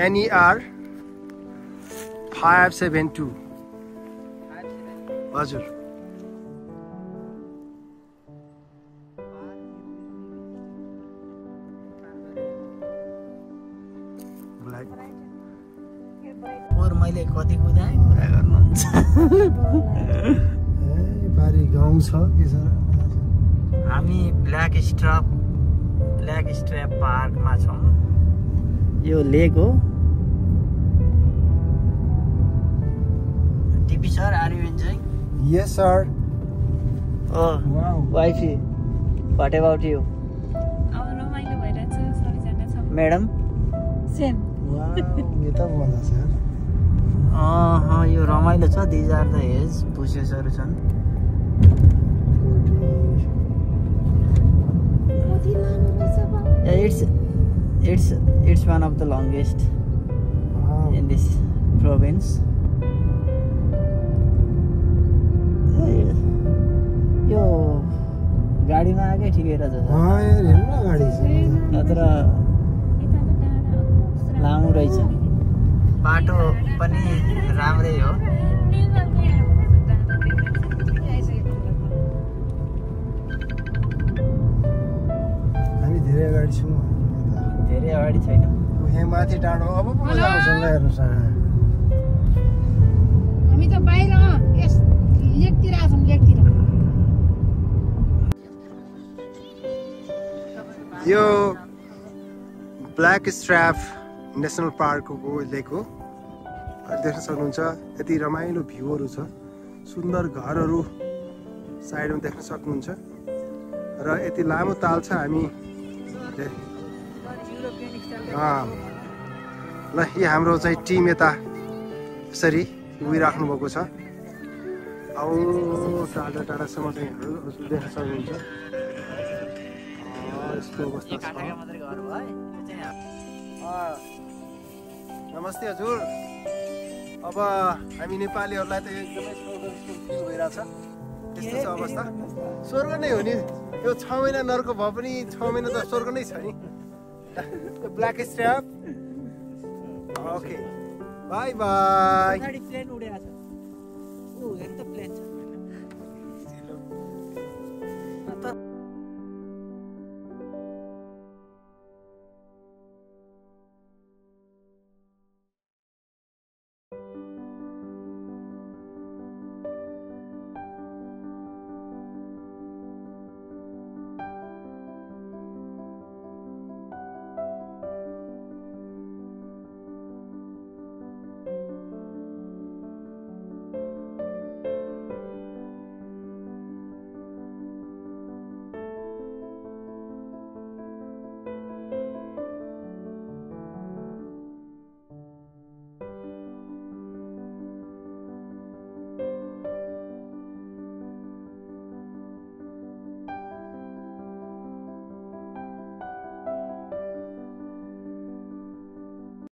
NER 572 हजुर और मैले कति कुदाएँ कुरा गर्नुहुन्छ पारी गाउँ छ के छ हामी ब्ल्याक स्ट्र्याप पार्कमा छौँ यो लेक हो टिपी sir are you enjoying Yes sir Oh wow wifey what about you रमाइलो भइरहेछ सबैजना छ मैडम सेम wow यो त मजा छ यो रमाइलो छ दिज आर द एज पुसेसहरू छन् कति लामो रहेछ बा It's one of the longest in this province. यो गाडीमा आएकै ठिकै रहेछ नत्र लामो रहेछ बाटो पनि राम्रै हो हामी धेरै अगाडि छौँ धेरै अगाडि छैन यहाँ माथि डाँडो अब पो जाउँछ ल हेर्नुहोस् हामी त बाहिर यस लेकतिर आछौँ लेकतिर यो ब्ल्याक स्ट्र्याप नेसनल पार्कको लेक हो देख्न सक्नुहुन्छ यति रमाइलो भ्यूहरू छ सुन्दर घरहरू साइडमा देख्न सक्नुहुन्छ र यति लामो ताल छ हामी ल यो हाम्रो चाहिँ टिम यता यसरी उभिराख्नु भएको छ अब टाढा टाढासम्म चाहिँ देख्न सक्नुहुन्छ यस्तो अवस्था छ नमस्ते हजुर अब हामी नेपालीहरूलाई त एकदमै फिल भइरहेछ यस्तो छ अवस्था स्वर्ग नै हो नि यो 6 महिना नर्क भए पनि 6 महिना त स्वर्ग नै छ नि black strap okay bye bye plane उडेको छ ओ हेर्नु त प्लेन छ